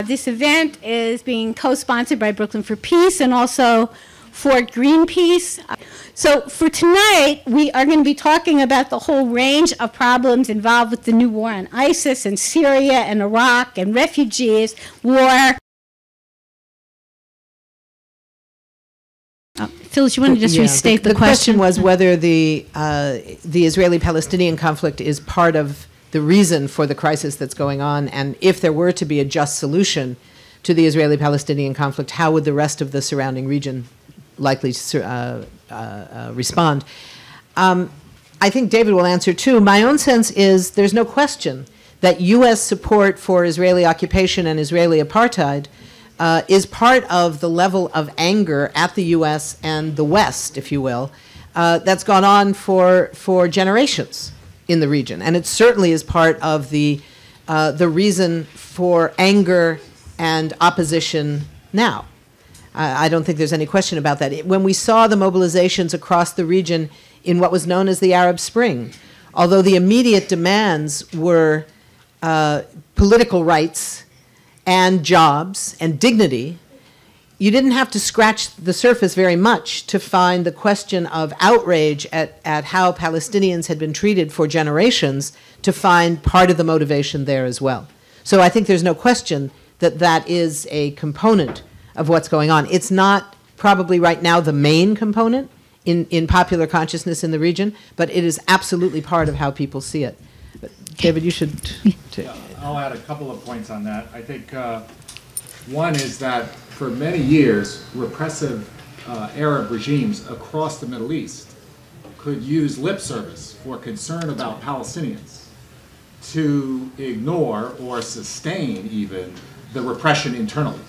This event is being co-sponsored by Brooklyn for Peace and also for Greenpeace. So for tonight, we are going to be talking about the whole range of problems involved with the new war on ISIS and Syria and Iraq and refugees, war. Phyllis, you wanted to just restate the question? The question was whether the Israeli-Palestinian conflict is part of the reason for the crisis that's going on, and if there were to be a just solution to the Israeli-Palestinian conflict, how would the rest of the surrounding region likely respond? I think David will answer too. My own sense is there's no question that U.S. support for Israeli occupation and Israeli apartheid is part of the level of anger at the U.S. and the West, if you will, that's gone on for generations in the region. And it certainly is part of the reason for anger and opposition now. I don't think there's any question about that. When we saw the mobilizations across the region in what was known as the Arab Spring, although the immediate demands were political rights and jobs and dignity, you didn't have to scratch the surface very much to find the question of outrage at how Palestinians had been treated for generations to find part of the motivation there as well. So I think there's no question that that is a component of what's going on. It's not probably right now the main component in popular consciousness in the region, but it is absolutely part of how people see it. But David, you should... I'll add a couple of points on that. I think one is that for many years, repressive Arab regimes across the Middle East could use lip service for concern about Palestinians to ignore or sustain even the repression internally.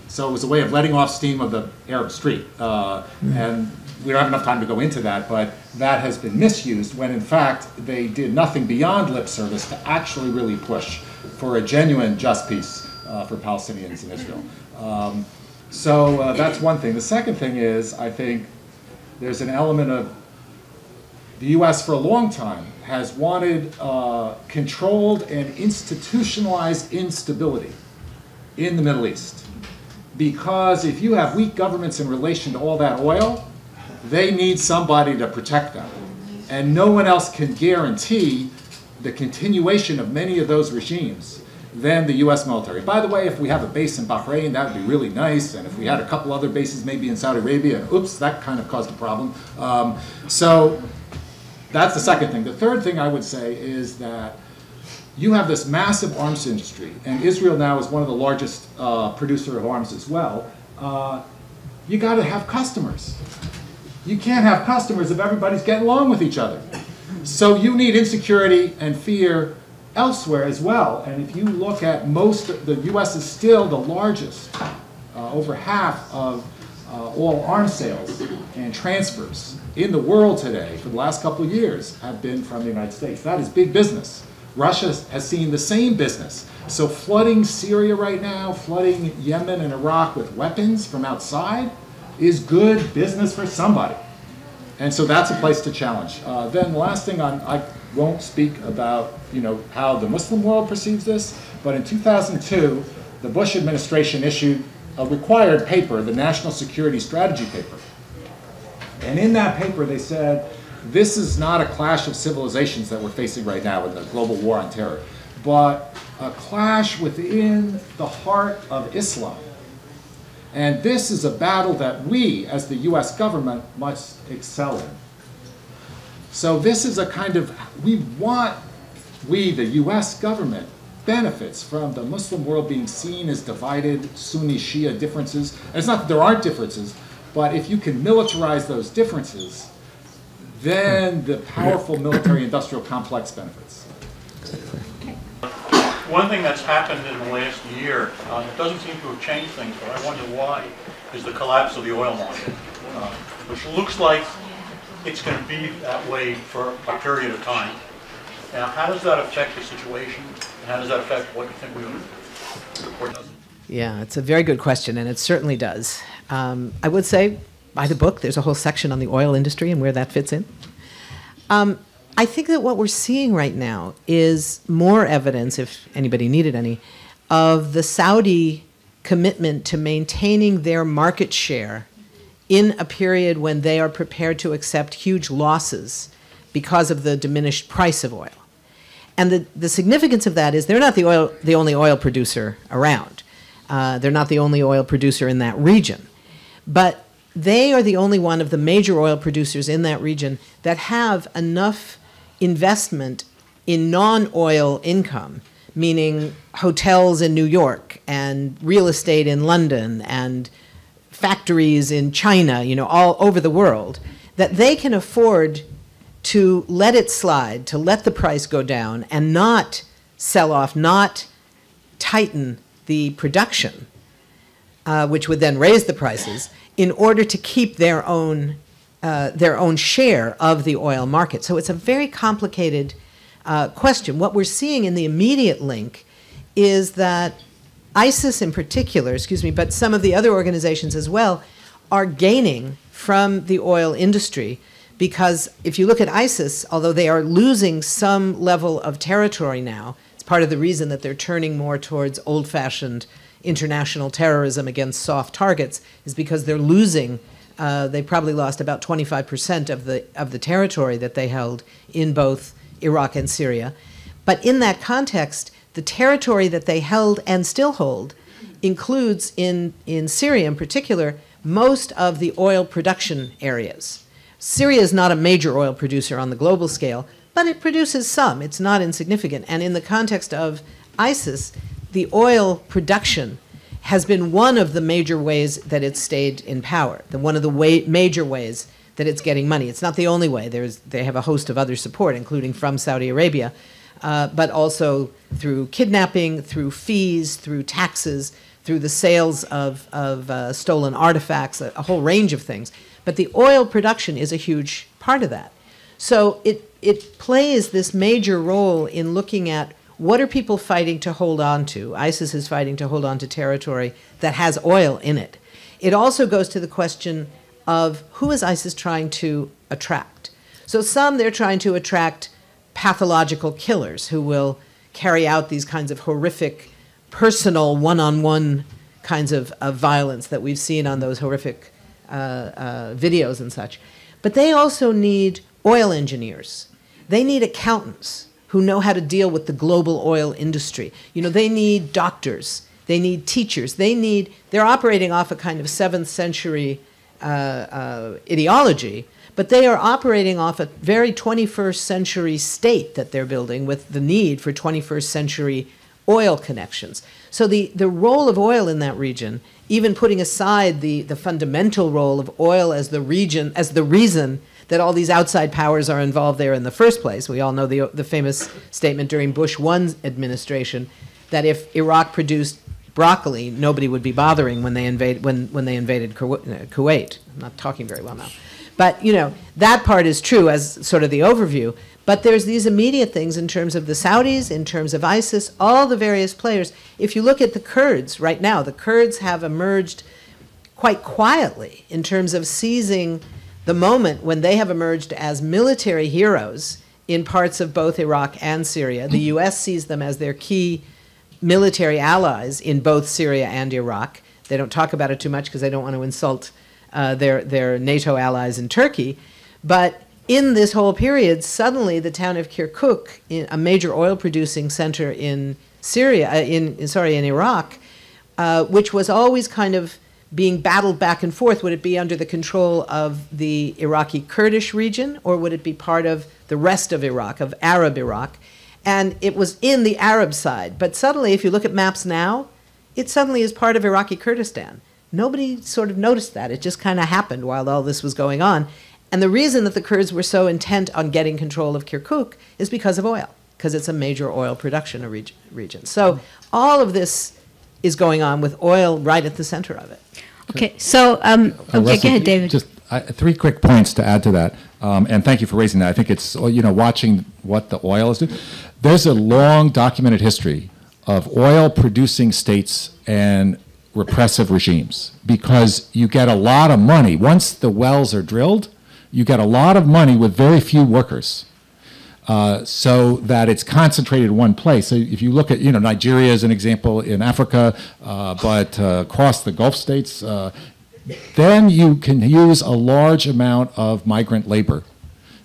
So it was a way of letting off steam of the Arab street. And we don't have enough time to go into that, but that has been misused when in fact they did nothing beyond lip service to actually really push for a genuine just peace for Palestinians in Israel. So that's one thing. The second thing is, I think there's an element of the U.S. for a long time has wanted controlled and institutionalized instability in the Middle East. Because if you have weak governments in relation to all that oil, they need somebody to protect them. And no one else can guarantee the continuation of many of those regimes than the U.S. military. By the way, if we have a base in Bahrain, that would be really nice. And if we had a couple other bases maybe in Saudi Arabia, and oops, that kind of caused a problem. So that's the second thing. The third thing I would say is that you have this massive arms industry, and Israel now is one of the largest producer of arms as well. You got to have customers. You can't have customers if everybody's getting along with each other. So you need insecurity and fear elsewhere as well. And if you look at the U.S. is still the largest, over half of all arms sales and transfers in the world today for the last couple of years have been from the United States. That is big business. Russia has seen the same business. So flooding Syria right now, flooding Yemen and Iraq with weapons from outside is good business for somebody. And so that's a place to challenge. Then the last thing, I won't speak about how the Muslim world perceives this, but in 2002, the Bush administration issued a required paper, the National Security Strategy paper. And in that paper they said, this is not a clash of civilizations that we're facing right now in the global war on terror, but a clash within the heart of Islam. And this is a battle that we, as the U.S. government, must excel in. So this is a kind of, we, the U.S. government, benefits from the Muslim world being seen as divided, Sunni-Shia differences. And it's not that there aren't differences, but if you can militarize those differences, then the powerful military-industrial complex benefits. One thing that's happened in the last year, it doesn't seem to have changed things, but I wonder why, is the collapse of the oil market, which looks like it's going to be that way for a period of time. Now, how does that affect the situation, and how does that affect what you think we do or doesn't? Yeah, it's a very good question, and it certainly does. I would say, by the book, there's a whole section on the oil industry and where that fits in. I think that what we're seeing right now is more evidence, if anybody needed any, of the Saudi commitment to maintaining their market share in a period when they are prepared to accept huge losses because of the diminished price of oil. And the significance of that is they're not the only oil producer around. They're not the only oil producer in that region. But they are the only one of the major oil producers in that region that have enough investment in non-oil income, meaning hotels in New York and real estate in London and factories in China, all over the world, that they can afford to let it slide, to let the price go down and not sell off, not tighten the production, which would then raise the prices, in order to keep their own share of the oil market. So it's a very complicated question. What we're seeing in the immediate link is that ISIS in particular, but some of the other organizations as well, are gaining from the oil industry, because if you look at ISIS, although they are losing some level of territory now, it's part of the reason that they're turning more towards old-fashioned international terrorism against soft targets, is because they're losing, they probably lost about 25% of the territory that they held in both Iraq and Syria. But in that context, the territory that they held and still hold includes, in Syria in particular, most of the oil production areas. Syria is not a major oil producer on the global scale, but it produces some. It's not insignificant. And in the context of ISIS, the oil production has been one of the major ways that it's stayed in power, one of the major ways that it's getting money. It's not the only way. They have a host of other support, including from Saudi Arabia, but also through kidnapping, through fees, through taxes, through the sales of stolen artifacts, a whole range of things. But the oil production is a huge part of that. So it plays this major role in looking at what are people fighting to hold on to. ISIS is fighting to hold on to territory that has oil in it. It also goes to the question of who is ISIS trying to attract. So they're trying to attract pathological killers who will carry out these kinds of horrific personal one-on-one kinds of violence that we've seen on those horrific videos and such. But they also need oil engineers. They need accountants who know how to deal with the global oil industry. They need doctors. They need teachers. They're operating off a kind of 7th century ideology, but they are operating off a very 21st century state that they're building with the need for 21st century oil connections. So the role of oil in that region, even putting aside the fundamental role of oil as the reason that all these outside powers are involved there in the first place. We all know the famous statement during Bush 1's administration that if Iraq produced broccoli, nobody would be bothering when they invaded Kuwait. I'm not talking very well now. But, that part is true as sort of the overview. But there's these immediate things in terms of the Saudis, in terms of ISIS, all the various players. If you look at the Kurds right now, the Kurds have emerged quite quietly in terms of seizing the moment when they have emerged as military heroes in parts of both Iraq and Syria. The US sees them as their key military allies in both Syria and Iraq. They don't talk about it too much because they don't want to insult their NATO allies in Turkey. But in this whole period, suddenly the town of Kirkuk, a major oil-producing center in Iraq, which was always kind of being battled back and forth. Would it be under the control of the Iraqi Kurdish region, or would it be part of the rest of Iraq, of Arab Iraq? And it was in the Arab side. But suddenly, if you look at maps now, it suddenly is part of Iraqi Kurdistan. Nobody sort of noticed that. It just kind of happened while all this was going on. And the reason that the Kurds were so intent on getting control of Kirkuk is because of oil, because it's a major oil production region. So all of this is going on with oil right at the center of it. Okay, so, okay, go ahead, David. Just 3 quick points to add to that, and thank you for raising that. I think it's, watching what the oil is doing. There's a long documented history of oil-producing states and repressive regimes, because you get a lot of money. Once the wells are drilled, you get a lot of money with very few workers. so that it's concentrated in one place. So if you look at, Nigeria as an example in Africa, but across the Gulf states, then you can use a large amount of migrant labor.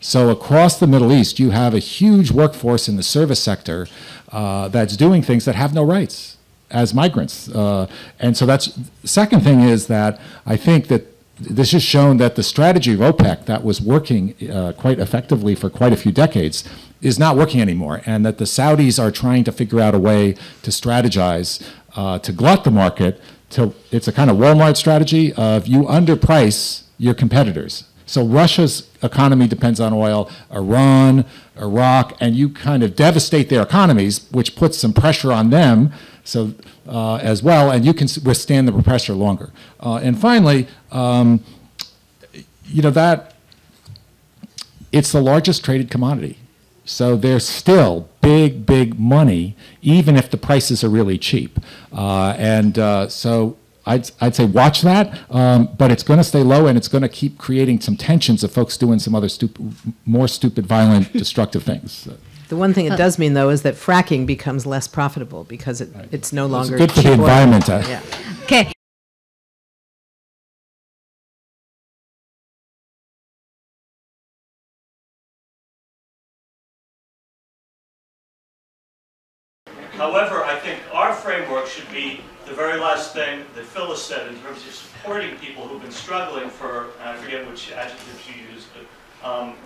So across the Middle East, you have a huge workforce in the service sector that's doing things that have no rights as migrants. And so that's, the second thing is that I think that this has shown that the strategy of OPEC that was working quite effectively for quite a few decades is not working anymore, and that the Saudis are trying to figure out a way to strategize to glut the market. It's a kind of Walmart strategy of you underprice your competitors. So Russia's economy depends on oil, Iran, Iraq, and you kind of devastate their economies, which puts some pressure on them as well, and you can withstand the pressure longer. And finally, that it's the largest traded commodity. So there's still big, big money, even if the prices are really cheap. So I'd say watch that, but it's going to stay low, and it's going to keep creating some tensions of folks doing some other more stupid, violent, destructive things. The one thing it does mean, though, is that fracking becomes less profitable because it's no longer good for the environment. Yeah. Okay. However, I think our framework should be the very last thing that Phyllis said in terms of supporting people who've been struggling for, and I forget which adjective she used, but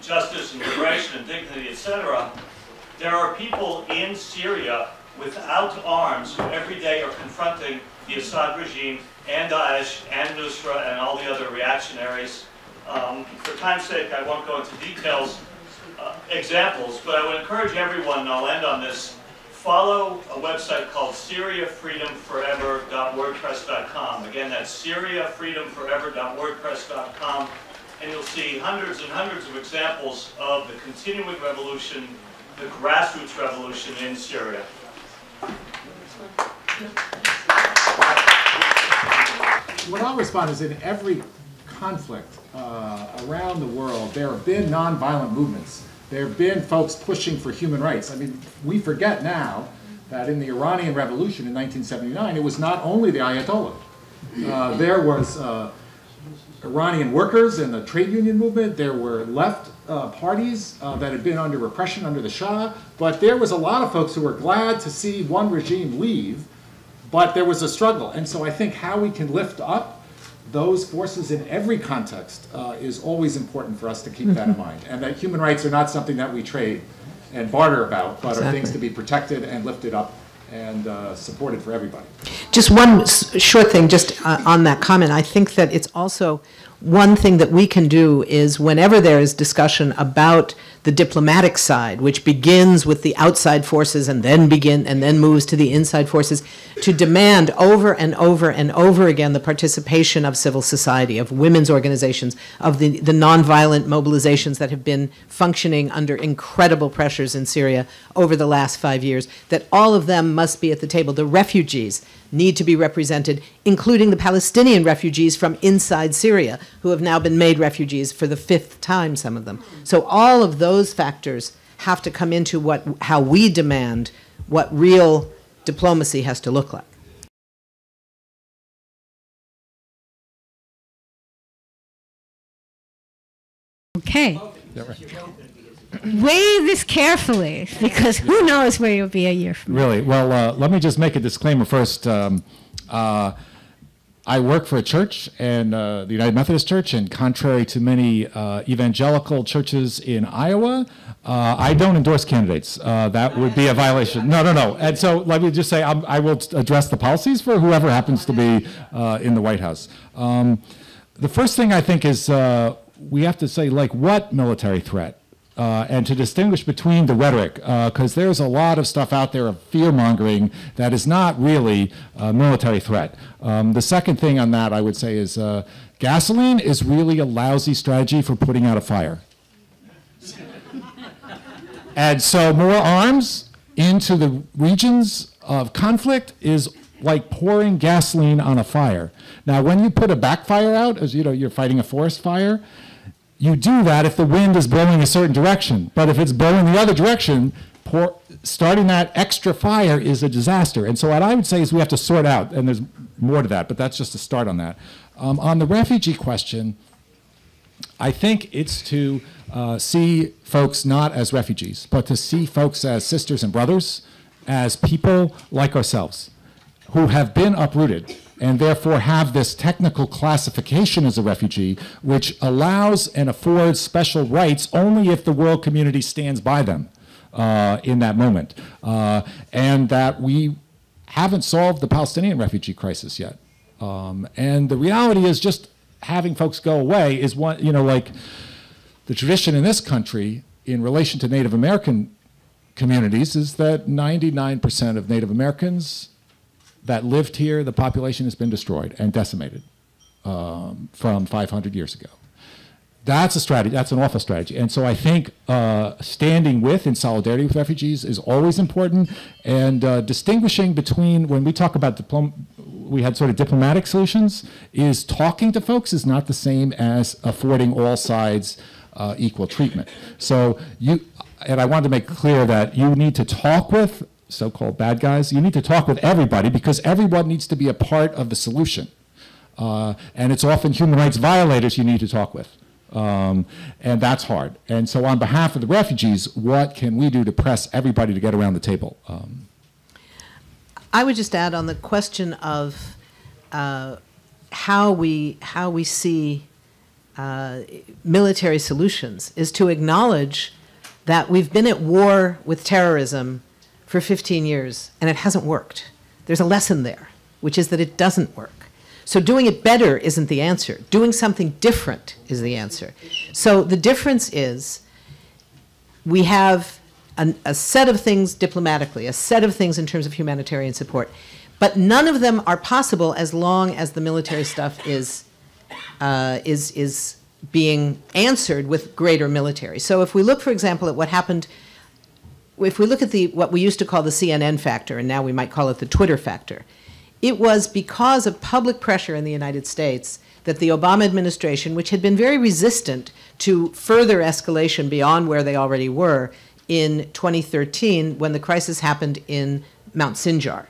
justice and liberation and dignity, etc. There are people in Syria without arms who every day are confronting the Assad regime and Daesh and Nusra and all the other reactionaries. For time's sake, I won't go into details, examples, but I would encourage everyone, and I'll end on this, follow a website called SYRIAFreedomForever.wordpress.com. Again, that's SYRIAFreedomForever.wordpress.com, and you'll see hundreds and hundreds of examples of the continuing revolution, the grassroots revolution in Syria. What I'll respond is in every conflict around the world, there have been nonviolent movements. There have been folks pushing for human rights. I mean, we forget now that in the Iranian Revolution in 1979, it was not only the Ayatollah. There was Iranian workers in the trade union movement. There were left parties that had been under repression under the Shah. But there was a lot of folks who were glad to see one regime leave, but there was a struggle. And so I think how we can lift up those forces in every context is always important for us to keep that in mind. And that human rights are not something that we trade and barter about, but are things to be protected and lifted up and supported for everybody. Just one short thing, just on that comment. I think that it's also one thing that we can do is whenever there is discussion about the diplomatic side, which begins with the outside forces and then moves to the inside forces, to demand over and over and over again the participation of civil society, of women's organizations, of the nonviolent mobilizations that have been functioning under incredible pressures in Syria over the last 5 years, that all of them must be at the table. The refugees need to be represented, including the Palestinian refugees from inside Syria, who have now been made refugees for the 5th time, some of them. So all of those factors have to come into how we demand what real diplomacy has to look like. Okay. Weigh this carefully, because who knows where you'll be a year from now. Really? Well, let me just make a disclaimer first. I work for a church, and the United Methodist Church, and contrary to many evangelical churches in Iowa, I don't endorse candidates. That would be a violation. No. And so let me just say I will address the policies for whoever happens to be in the White House. The first thing I think is we have to say, like, what military threat? And to distinguish between the rhetoric, because there's a lot of stuff out there of fear-mongering that is not really a military threat. The second thing on that I would say is gasoline is really a lousy strategy for putting out a fire. And so more arms into the regions of conflict is like pouring gasoline on a fire. Now, when you put a backfire out, as you know, you're fighting a forest fire, you do that if the wind is blowing a certain direction. But if it's blowing the other direction, starting that extra fire is a disaster. And so what I would say is we have to sort out, and there's more to that, but that's just a start on that. On the refugee question, I think it's to see folks not as refugees, but to see folks as sisters and brothers, as people like ourselves, who have been uprooted and therefore have this technical classification as a refugee, which allows and affords special rights only if the world community stands by them in that moment. And that we haven't solved the Palestinian refugee crisis yet. And the reality is just having folks go away is one, like the tradition in this country in relation to Native American communities is that 99% of Native Americans that lived here, the population has been destroyed and decimated from 500 years ago. That's a strategy. That's an awful strategy. And so I think standing with in solidarity with refugees is always important, and distinguishing between when we talk about we had sort of diplomatic solutions, is talking to folks is not the same as affording all sides equal treatment. So and I wanted to make clear that you need to talk with so-called bad guys. You need to talk with everybody because everyone needs to be a part of the solution. And it's often human rights violators you need to talk with. And that's hard. And so on behalf of the refugees, what can we do to press everybody to get around the table? I would just add on the question of how we see military solutions is to acknowledge that we've been at war with terrorism for 15 years, and it hasn't worked. There's a lesson there, which is that it doesn't work. So doing it better isn't the answer. Doing something different is the answer. So the difference is we have a set of things diplomatically, a set of things in terms of humanitarian support, but none of them are possible as long as the military stuff is being answered with greater military. So if we look, for example, at what happened, if we look at what we used to call the CNN factor, and now we might call it the Twitter factor, it was because of public pressure in the United States that the Obama administration, which had been very resistant to further escalation beyond where they already were in 2013 when the crisis happened in Mount Sinjar.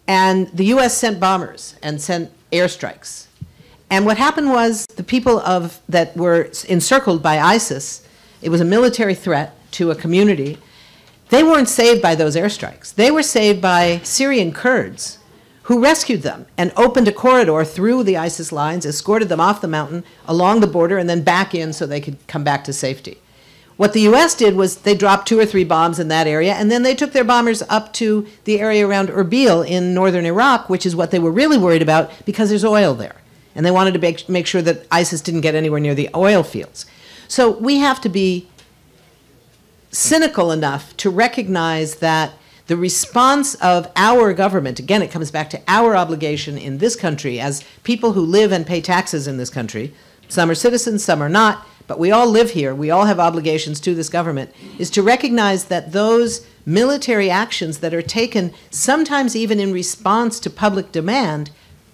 And the US sent bombers and sent airstrikes. And what happened was the people that were encircled by ISIS, it was a military threat to a community. They weren't saved by those airstrikes. They were saved by Syrian Kurds who rescued them and opened a corridor through the ISIS lines, escorted them off the mountain, along the border, and then back in so they could come back to safety. What the US did was they dropped 2 or 3 bombs in that area, and then they took their bombers up to the area around Erbil in northern Iraq, which is what they were really worried about because there's oil there. And they wanted to make sure that ISIS didn't get anywhere near the oil fields. So we have to be cynical enough to recognize that the response of our government, again, it comes back to our obligation in this country as people who live and pay taxes in this country, some are citizens, some are not, but we all live here, we all have obligations to this government, is to recognize that those military actions that are taken, sometimes even in response to public demand,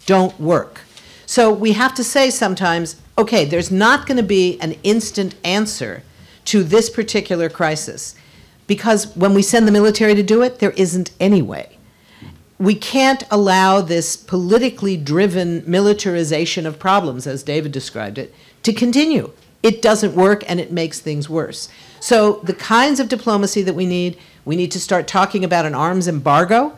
don't work. So we have to say sometimes, okay, there's not going to be an instant answer to this particular crisis, because when we send the military to do it, there isn't any way. We can't allow this politically driven militarization of problems, as David described it, to continue. It doesn't work and it makes things worse. So the kinds of diplomacy that we need to start talking about an arms embargo.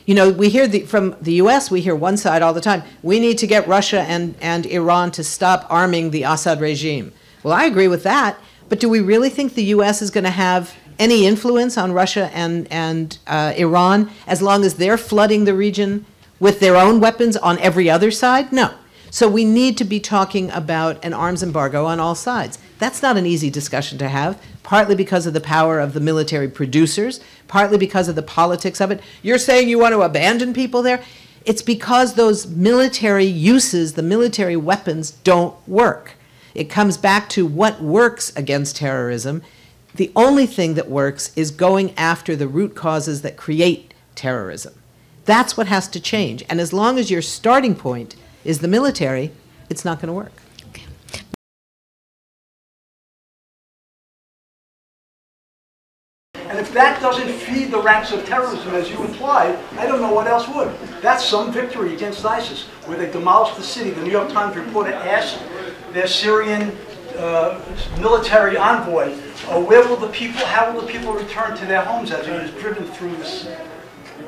You know, we hear from the US, we hear one side all the time, we need to get Russia and Iran to stop arming the Assad regime. Well, I agree with that, but do we really think the US is going to have any influence on Russia and Iran as long as they're flooding the region with their own weapons on every other side? No. So we need to be talking about an arms embargo on all sides. That's not an easy discussion to have, partly because of the power of the military producers, partly because of the politics of it. You're saying you want to abandon people there? It's because those military uses, the military weapons, don't work. It comes back to what works against terrorism. The only thing that works is going after the root causes that create terrorism. That's what has to change. And as long as your starting point is the military, it's not going to work. And if that doesn't feed the ranks of terrorism, as you implied, I don't know what else would. That's some victory against ISIS, where they demolished the city. The New York Times reporter asked their Syrian military envoy, how will the people return to their homes as it is driven through this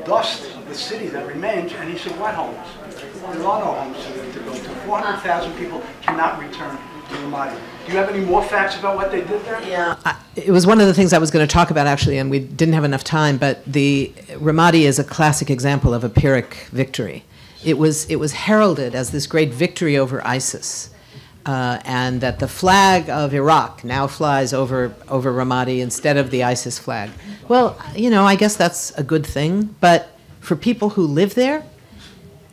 dust of the city that remains? And he said, what homes? There are no homes to go to. 400,000 people cannot return to Ramadi. Do you have any more facts about what they did there? Yeah, it was one of the things I was going to talk about, actually, and we didn't have enough time, but the Ramadi is a classic example of a Pyrrhic victory. It was heralded as this great victory over ISIS, and that the flag of Iraq now flies over Ramadi instead of the ISIS flag. Well, you know, I guess that's a good thing, but for people who live there,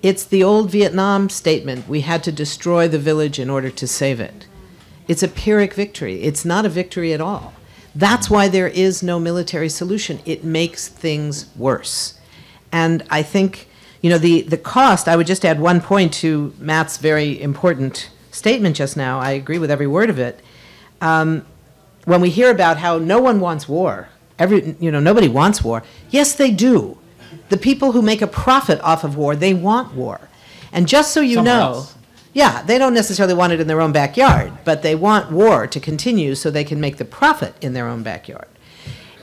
it's the old Vietnam statement, we had to destroy the village in order to save it. It's a Pyrrhic victory. It's not a victory at all. That's why there is no military solution. It makes things worse. And I think, you know, the cost, I would just add one point to Matt's very important statement just now. I agree with every word of it. When we hear about how no one wants war, nobody wants war. Yes, they do. The people who make a profit off of war, they want war. And just so you know, yeah, they don't necessarily want it in their own backyard, but they want war to continue so they can make the profit in their own backyard.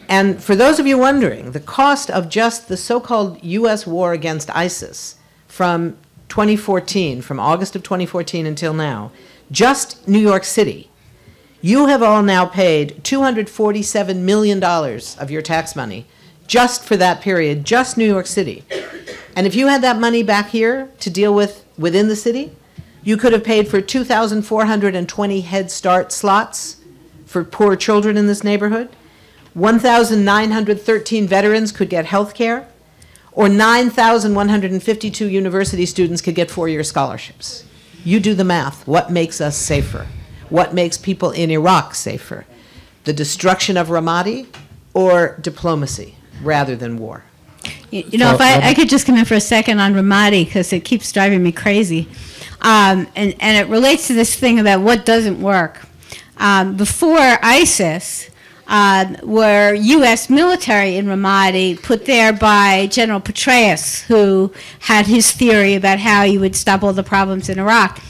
And for those of you wondering, the cost of just the so-called U.S. war against ISIS from 2014, from August of 2014 until now, just New York City, you have all now paid $247 million of your tax money just for that period, just New York City. And if you had that money back here to deal with within the city, you could have paid for 2,420 Head Start slots for poor children in this neighborhood. 1,913 veterans could get health care, or 9,152 university students could get four-year scholarships. You do the math. What makes us safer? What makes people in Iraq safer? The destruction of Ramadi or diplomacy rather than war? You know, if I could just come in for a second on Ramadi, because it keeps driving me crazy. And it relates to this thing about what doesn't work. Before ISIS, were U.S. military in Ramadi, put there by General Petraeus, who had his theory about how you would stop all the problems in Iraq.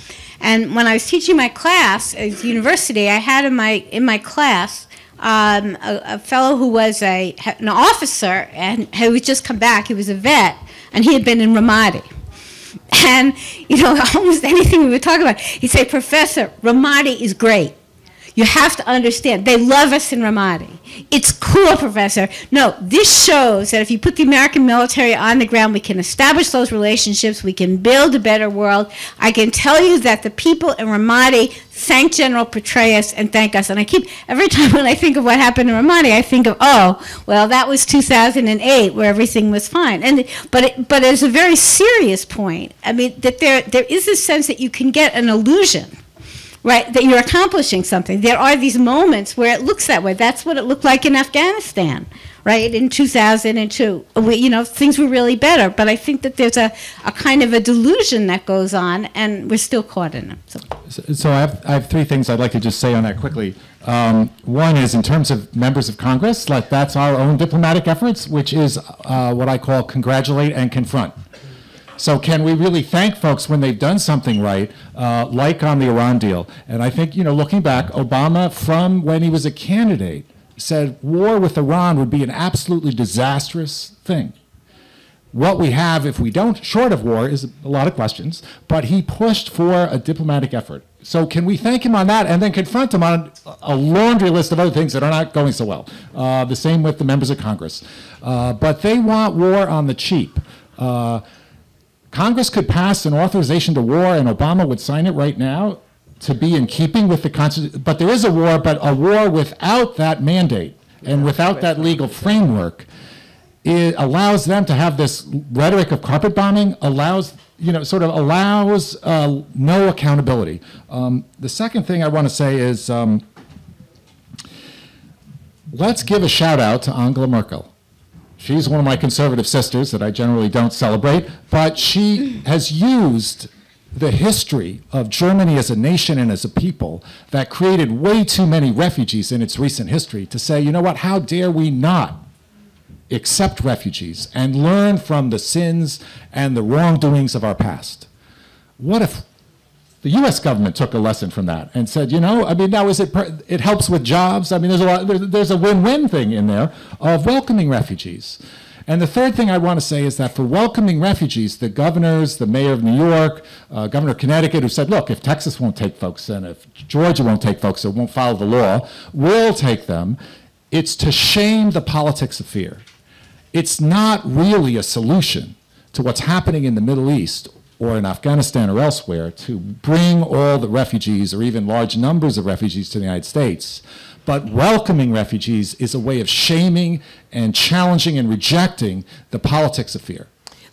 And when I was teaching my class at university, I had in my class a fellow who was an officer and who had just come back. He was a vet, and he had been in Ramadi. And, you know, almost anything we would talk about, he'd say, Professor, Ramadi is great. You have to understand, they love us in Ramadi. It's cool, Professor. No, this shows that if you put the American military on the ground, we can establish those relationships, we can build a better world. I can tell you that the people in Ramadi thank General Petraeus and thank us. And every time when I think of what happened in Ramadi, I think of, oh, well, that was 2008 where everything was fine. But it's a very serious point. I mean, that there is a sense that you can get an illusion, right, that you're accomplishing something. There are these moments where it looks that way. That's what it looked like in Afghanistan, right, in 2002. You know, things were really better. But I think that there's a kind of a delusion that goes on, and we're still caught in it. So I have three things I'd like to just say on that quickly. One is in terms of members of Congress, like that's our own diplomatic efforts, which is what I call congratulate and confront. So can we really thank folks when they've done something right, like on the Iran deal? And I think, you know, looking back, Obama, from when he was a candidate, said war with Iran would be an absolutely disastrous thing. What we have, if we don't, short of war, is a lot of questions, but he pushed for a diplomatic effort. So can we thank him on that and then confront him on a laundry list of other things that are not going so well? The same with the members of Congress. But they want war on the cheap. Congress could pass an authorization to war, and Obama would sign it right now to be in keeping with the Constitution. But there is a war, but a war without that mandate and without that legal framework, it allows them to have this rhetoric of carpet bombing, allows no accountability. The second thing I want to say is let's give a shout out to Angela Merkel. She's one of my conservative sisters that I generally don't celebrate, but she has used the history of Germany as a nation and as a people that created way too many refugees in its recent history to say, you know what, how dare we not accept refugees and learn from the sins and the wrongdoings of our past? What if the U.S. government took a lesson from that and said, you know, I mean, now it helps with jobs. I mean, there's a win-win thing in there of welcoming refugees. And the third thing I want to say is that for welcoming refugees, the governors, the mayor of New York, governor of Connecticut, who said, look, if Texas won't take folks and if Georgia won't take folks or won't follow the law, we'll take them. It's to shame the politics of fear. It's not really a solution to what's happening in the Middle East or in Afghanistan or elsewhere to bring all the refugees or even large numbers of refugees to the United States. But welcoming refugees is a way of shaming and challenging and rejecting the politics of fear.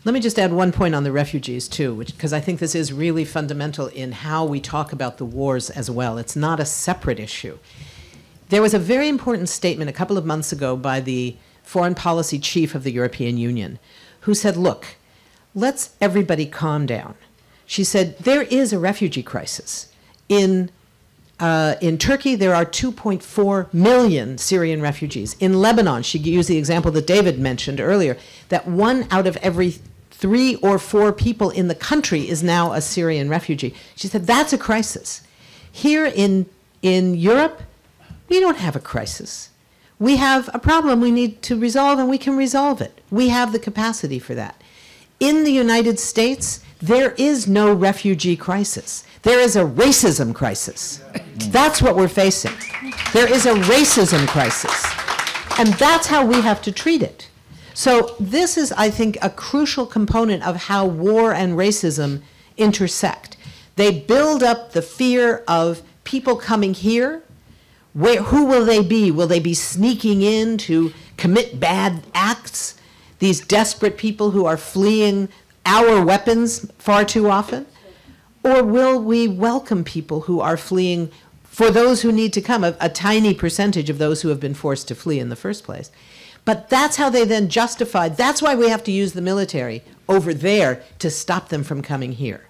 Let me just add one point on the refugees, too, because I think this is really fundamental in how we talk about the wars as well. It's not a separate issue. There was a very important statement a couple of months ago by the foreign policy chief of the European Union, who said, look, let's everybody calm down. She said, there is a refugee crisis. In Turkey, there are 2.4 million Syrian refugees. In Lebanon, she used the example that David mentioned earlier, that 1 out of every 3 or 4 people in the country is now a Syrian refugee. She said, that's a crisis. Here in Europe, we don't have a crisis. We have a problem we need to resolve, and we can resolve it. We have the capacity for that. In the United States, there is no refugee crisis. There is a racism crisis. That's what we're facing. There is a racism crisis. And that's how we have to treat it. So this is, I think, a crucial component of how war and racism intersect. They build up the fear of people coming here. Who will they be? Will they be sneaking in to commit bad acts? These desperate people who are fleeing our weapons far too often? Or will we welcome people who are fleeing, for those who need to come, a tiny percentage of those who have been forced to flee in the first place? But that's how they then justify, that's why we have to use the military over there to stop them from coming here.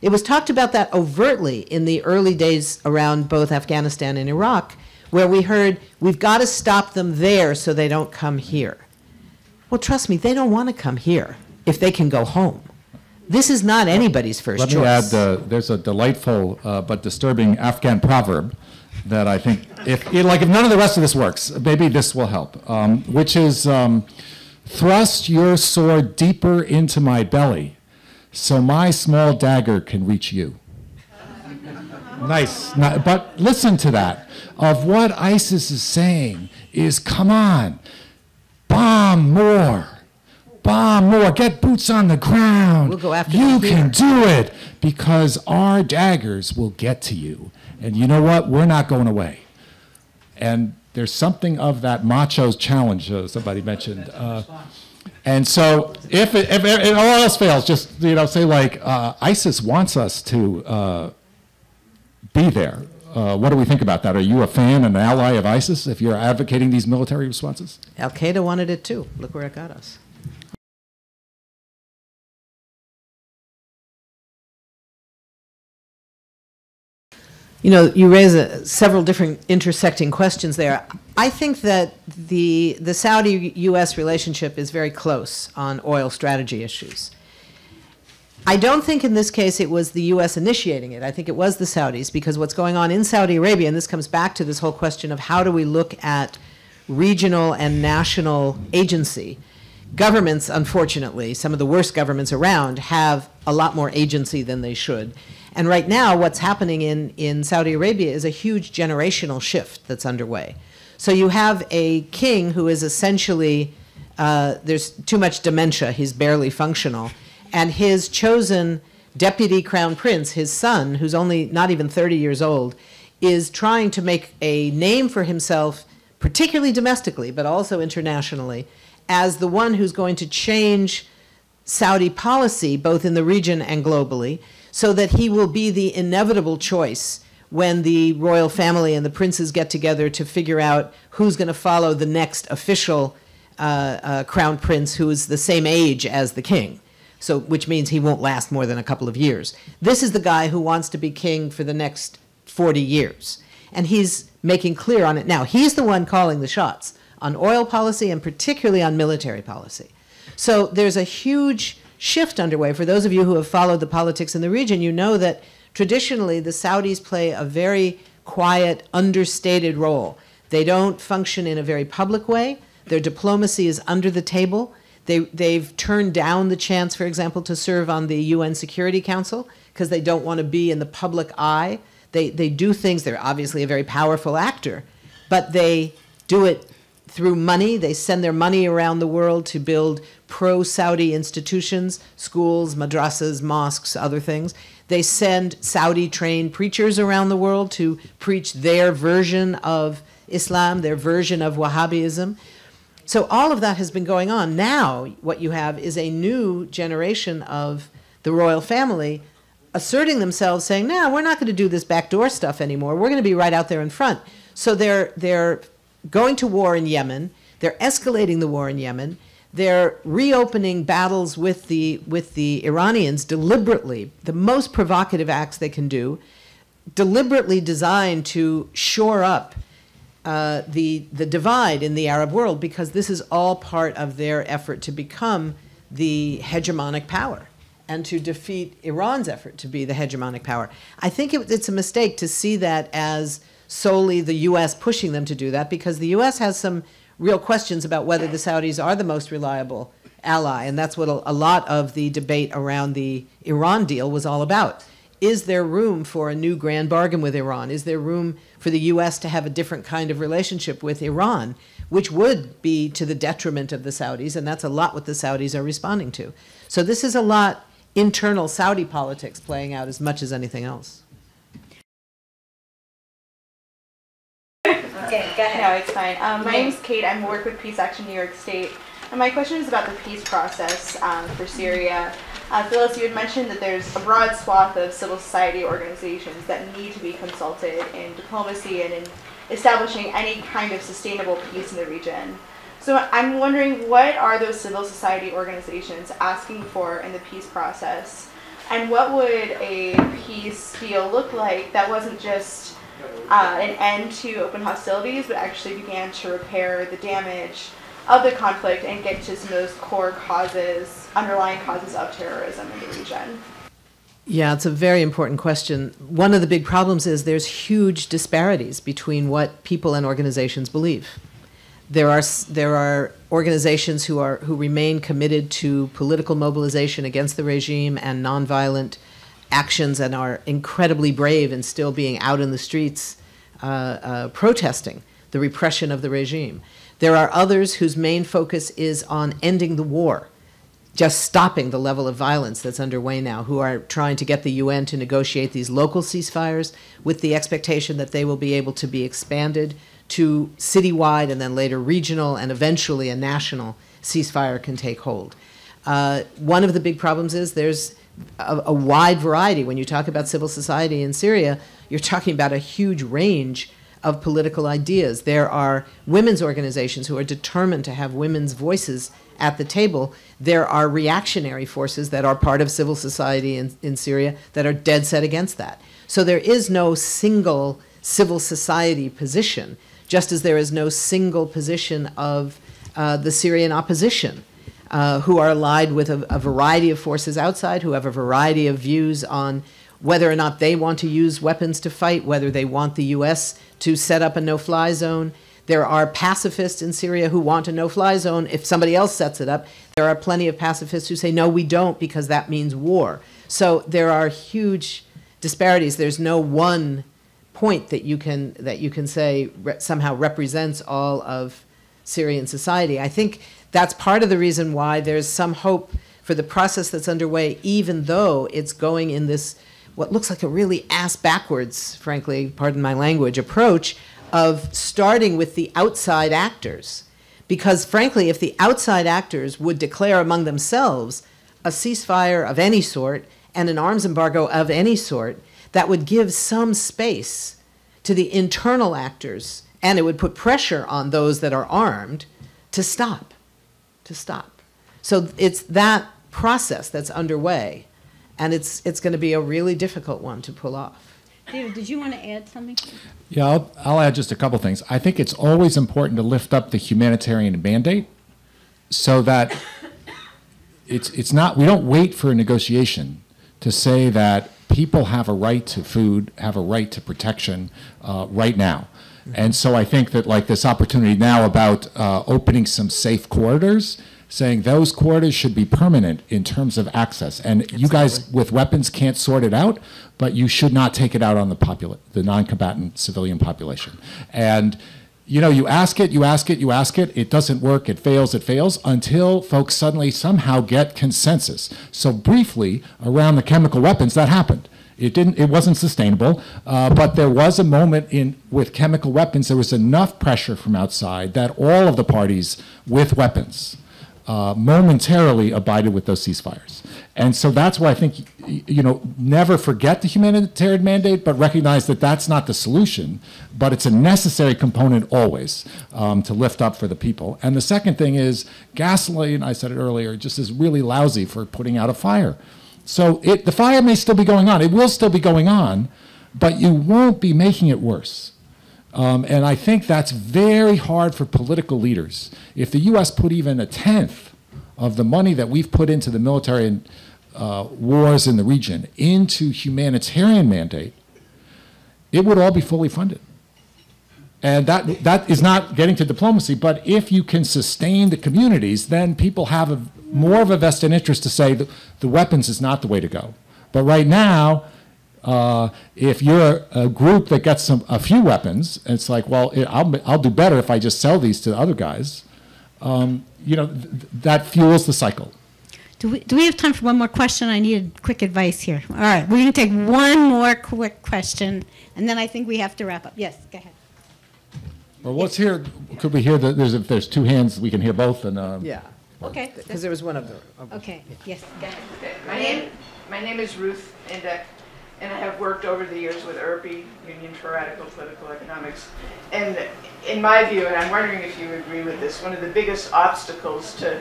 It was talked about that overtly in the early days around both Afghanistan and Iraq, where we heard, we've got to stop them there so they don't come here. Well, trust me, they don't want to come here if they can go home. This is not anybody's first choice. Let me add, there's a delightful but disturbing Afghan proverb that I think, if none of the rest of this works, maybe this will help, which is, thrust your sword deeper into my belly so my small dagger can reach you. Nice. But listen to that. Of what ISIS is saying is, come on, bomb more. Bomb more, get boots on the ground. We'll go after you can do it because our daggers will get to you. And you know what? We're not going away. And there's something of that macho challenge somebody mentioned. And so if all else fails, just say like ISIS wants us to be there. What do we think about that? Are you a fan and an ally of ISIS if you're advocating these military responses? Al-Qaeda wanted it too. Look where it got us. You know, you raise several different intersecting questions there. I think that the Saudi-U.S. relationship is very close on oil strategy issues. I don't think in this case it was the U.S. initiating it. I think it was the Saudis, because what's going on in Saudi Arabia, and this comes back to this whole question of how do we look at regional and national agency. Governments, unfortunately, some of the worst governments around, have a lot more agency than they should. And right now, what's happening in Saudi Arabia is a huge generational shift that's underway. So you have a king who is essentially, there's too much dementia, he's barely functional, and his chosen deputy crown prince, his son, who's only not even 30 years old, is trying to make a name for himself, particularly domestically, but also internationally, as the one who's going to change Saudi policy, both in the region and globally, so that he will be the inevitable choice when the royal family and the princes get together to figure out who's going to follow the next official crown prince who is the same age as the king. So, which means he won't last more than a couple of years. This is the guy who wants to be king for the next 40 years. And he's making clear on it now. He's the one calling the shots on oil policy and particularly on military policy. So there's a huge shift underway. For those of you who have followed the politics in the region, you know that traditionally the Saudis play a very quiet, understated role. They don't function in a very public way. Their diplomacy is under the table. They've turned down the chance, for example, to serve on the UN Security Council because they don't want to be in the public eye. They do things, they're obviously a very powerful actor, but they do it through money. They send their money around the world to build pro-Saudi institutions, schools, madrasas, mosques, other things. They send Saudi-trained preachers around the world to preach their version of Islam, their version of Wahhabism. So all of that has been going on. Now what you have is a new generation of the royal family asserting themselves, saying, no, we're not going to do this backdoor stuff anymore. We're going to be right out there in front. So they're going to war in Yemen. They're escalating the war in Yemen. They're reopening battles with the Iranians deliberately, the most provocative acts they can do, deliberately designed to shore up the divide in the Arab world, because this is all part of their effort to become the hegemonic power and to defeat Iran's effort to be the hegemonic power. I think it's a mistake to see that as solely the U.S. pushing them to do that, because the U.S. has some real questions about whether the Saudis are the most reliable ally, and that's what a lot of the debate around the Iran deal was all about. Is there room for a new grand bargain with Iran? Is there room for the U.S. to have a different kind of relationship with Iran, which would be to the detriment of the Saudis, and that's a lot what the Saudis are responding to. So this is a lot internal Saudi politics playing out as much as anything else. Okay, go ahead. No, it's fine. My name's Kate. I work with Peace Action New York State. And my question is about the peace process for Syria. Phyllis, you had mentioned that there's a broad swath of civil society organizations that need to be consulted in diplomacy and in establishing any kind of sustainable peace in the region. So I'm wondering, what are those civil society organizations asking for in the peace process? And what would a peace deal look like that wasn't just an end to open hostilities, but actually began to repair the damage of the conflict and get to some of those core causes, underlying causes of terrorism in the region? Yeah, it's a very important question. One of the big problems is there's huge disparities between what people and organizations believe. There are organizations who remain committed to political mobilization against the regime and nonviolent actions and are incredibly brave in still being out in the streets protesting the repression of the regime. There are others whose main focus is on ending the war, just stopping the level of violence that's underway now, who are trying to get the UN to negotiate these local ceasefires with the expectation that they will be able to be expanded to citywide and then later regional and eventually a national ceasefire can take hold. One of the big problems is there's a wide variety. When you talk about civil society in Syria, you're talking about a huge range of political ideas. There are women's organizations who are determined to have women's voices at the table. There are reactionary forces that are part of civil society in Syria that are dead set against that. So there is no single civil society position, just as there is no single position of the Syrian opposition, who are allied with a variety of forces outside, who have a variety of views on whether or not they want to use weapons to fight, whether they want the U.S. to set up a no-fly zone. There are pacifists in Syria who want a no-fly zone if somebody else sets it up. There are plenty of pacifists who say, no, we don't, because that means war. So there are huge disparities. There's no one point that you can say somehow represents all of Syrian society. I think that's part of the reason why there's some hope for the process that's underway, even though it's going in this what looks like a really ass-backwards, frankly, pardon my language, approach of starting with the outside actors. Because, frankly, if the outside actors would declare among themselves a ceasefire of any sort and an arms embargo of any sort, that would give some space to the internal actors, and it would put pressure on those that are armed to stop. So it's that process that's underway, and it's going to be a really difficult one to pull off. David, did you want to add something? Yeah, I'll add just a couple things. I think it's always important to lift up the humanitarian mandate so that it's not, we don't wait for a negotiation to say that people have a right to food, have a right to protection right now. And so I think that like this opportunity now about opening some safe corridors, saying those corridors should be permanent in terms of access. And you guys with weapons can't sort it out, but you should not take it out on the non-combatant civilian population. And you know, you ask it, it doesn't work, it fails, until folks suddenly somehow get consensus. So briefly, around the chemical weapons, that happened. It wasn't sustainable, but there was a moment with chemical weapons, there was enough pressure from outside that all of the parties with weapons momentarily abided with those ceasefires. And so that's why I think, you know, never forget the humanitarian mandate, but recognize that that's not the solution, but it's a necessary component always to lift up for the people. And the second thing is gasoline, I said it earlier, just is really lousy for putting out a fire. So the fire may still be going on, it will still be going on, but you won't be making it worse. And I think that's very hard for political leaders. If the U.S. put even a tenth of the money that we've put into the military wars in the region into humanitarian mandate, it would all be fully funded. And that is not getting to diplomacy, but if you can sustain the communities, then people have more of a vested interest to say that the weapons is not the way to go. But right now, if you're a group that gets a few weapons, it's like, well, I'll do better if I just sell these to other guys. You know, that fuels the cycle. Do we have time for one more question? I need quick advice here. All right, we're going to take one more quick question, and then I think we have to wrap up. Yes, go ahead. Well, let's hear. Could we hear if there's two hands, we can hear both. And yeah. Okay. Because there was one of the. Okay. Yes. Go ahead. Okay. My name is Ruth Indek, and I have worked over the years with IRPI, Union for Radical Political Economics. And in my view, and I'm wondering if you agree with this, one of the biggest obstacles to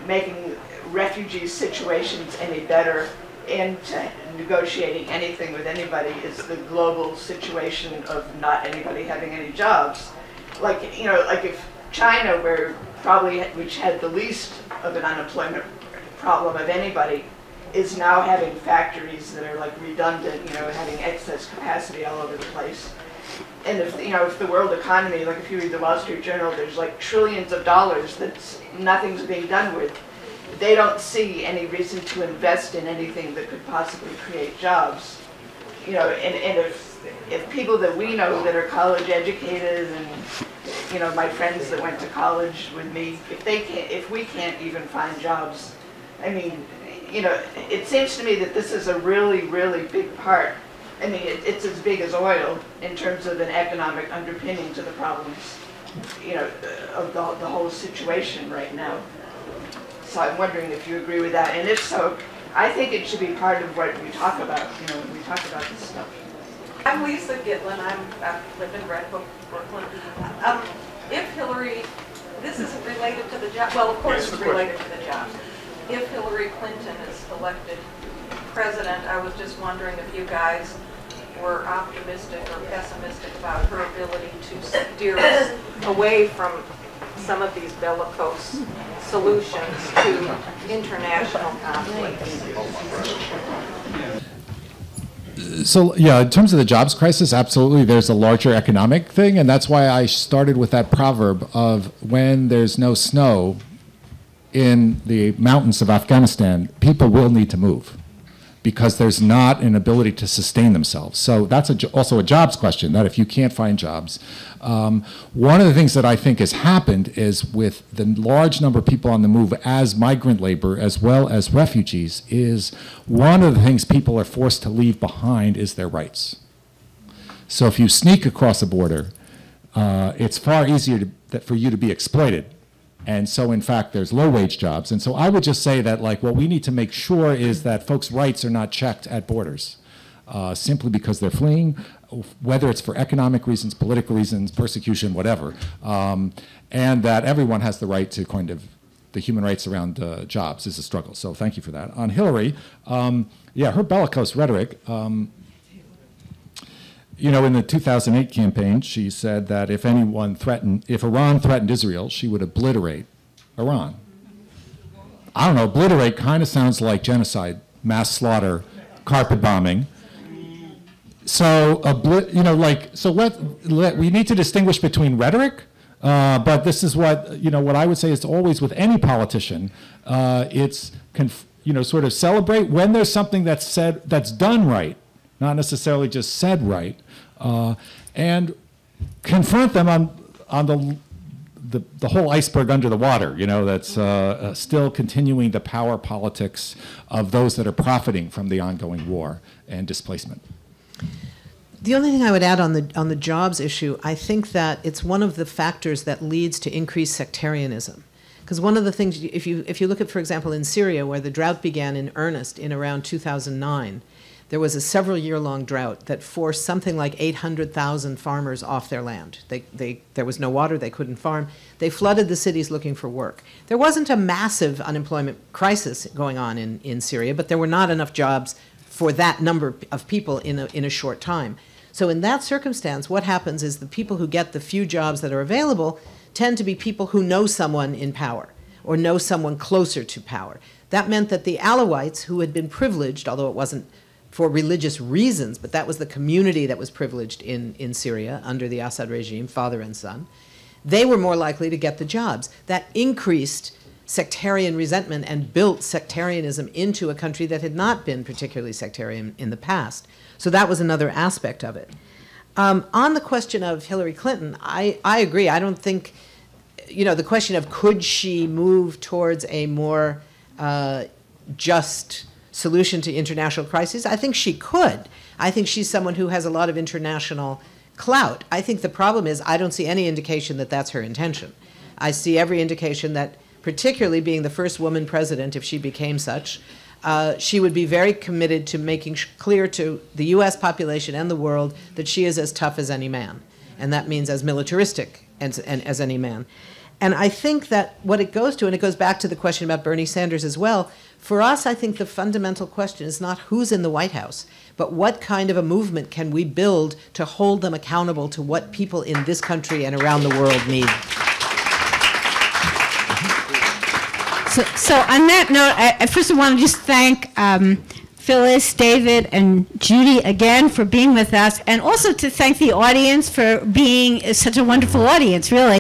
making refugee situations any better and to negotiating anything with anybody is the global situation of not anybody having any jobs. Like, you know, like if China, which had the least of an unemployment problem of anybody, is now having factories that are like redundant, you know, having excess capacity all over the place. And if, you know, if the world economy, like if you read the Wall Street Journal, there's like trillions of dollars that nothing's being done with. They don't see any reason to invest in anything that could possibly create jobs. You know, and if people that we know that are college educated and, you know, my friends that went to college with me, if we can't even find jobs, I mean, you know, it seems to me that this is a really, really big part. I mean, it's as big as oil in terms of an economic underpinning to the problems, you know, of the whole situation right now. So I'm wondering if you agree with that, and if so, I think it should be part of what we talk about, you know, when we talk about this stuff. I'm Lisa Gitlin. I live in Red Hook, Brooklyn. If Hillary, this isn't related to the job, well, of course it's related to the job. If Hillary Clinton is elected president, I was just wondering if you guys were optimistic or pessimistic about her ability to steer us away from some of these bellicose solutions to international conflicts. So, yeah, in terms of the jobs crisis, absolutely, there's a larger economic thing, and that's why I started with that proverb of when there's no snow in the mountains of Afghanistan, people will need to move because there's not an ability to sustain themselves. So that's also a jobs question, that if you can't find jobs. One of the things that I think has happened is with the large number of people on the move as migrant labor as well as refugees, is one of the things people are forced to leave behind is their rights. So if you sneak across a border, it's far easier for you to be exploited. And so, in fact, there's low-wage jobs. And so I would just say that, like, what we need to make sure is that folks' rights are not checked at borders simply because they're fleeing, whether it's for economic reasons, political reasons, persecution, whatever, and that everyone has the right to kind of the human rights around jobs is a struggle. So thank you for that. On Hillary, yeah, her bellicose rhetoric, you know, in the 2008 campaign, she said that if Iran threatened Israel, she would obliterate Iran. I don't know, obliterate kind of sounds like genocide, mass slaughter, carpet bombing. So, you know, like, so we need to distinguish between rhetoric, but this is what, you know, what I would say is always with any politician, it's, you know, sort of celebrate when there's something that's said, that's done right, not necessarily just said right, and confront them on the whole iceberg under the water, you know, that's still continuing the power politics of those that are profiting from the ongoing war and displacement. The only thing I would add on the jobs issue, I think that it's one of the factors that leads to increased sectarianism. Because one of the things, if you look at, for example, in Syria, where the drought began in earnest in around 2009, there was a several-year-long drought that forced something like 800,000 farmers off their land. There was no water, they couldn't farm. They flooded the cities looking for work. There wasn't a massive unemployment crisis going on in Syria, but there were not enough jobs for that number of people in a short time. So in that circumstance, what happens is the people who get the few jobs that are available tend to be people who know someone in power or know someone closer to power. That meant that the Alawites, who had been privileged, although it wasn't for religious reasons, but that was the community that was privileged in Syria under the Assad regime, father and son, they were more likely to get the jobs. That increased sectarian resentment and built sectarianism into a country that had not been particularly sectarian in the past. So that was another aspect of it. On the question of Hillary Clinton, I agree. I don't think, you know, the question of could she move towards a more just solution to international crises, I think she could. I think she's someone who has a lot of international clout. I think the problem is I don't see any indication that that's her intention. I see every indication that, particularly being the first woman president, if she became such, she would be very committed to making clear to the US population and the world that she is as tough as any man. And that means as militaristic as any man. And I think that what it goes to, and it goes back to the question about Bernie Sanders as well, for us, I think the fundamental question is not who's in the White House, but what kind of a movement can we build to hold them accountable to what people in this country and around the world need. So on that note, I first want to just thank Phyllis, David, and Judy again for being with us, and also to thank the audience for being such a wonderful audience, really.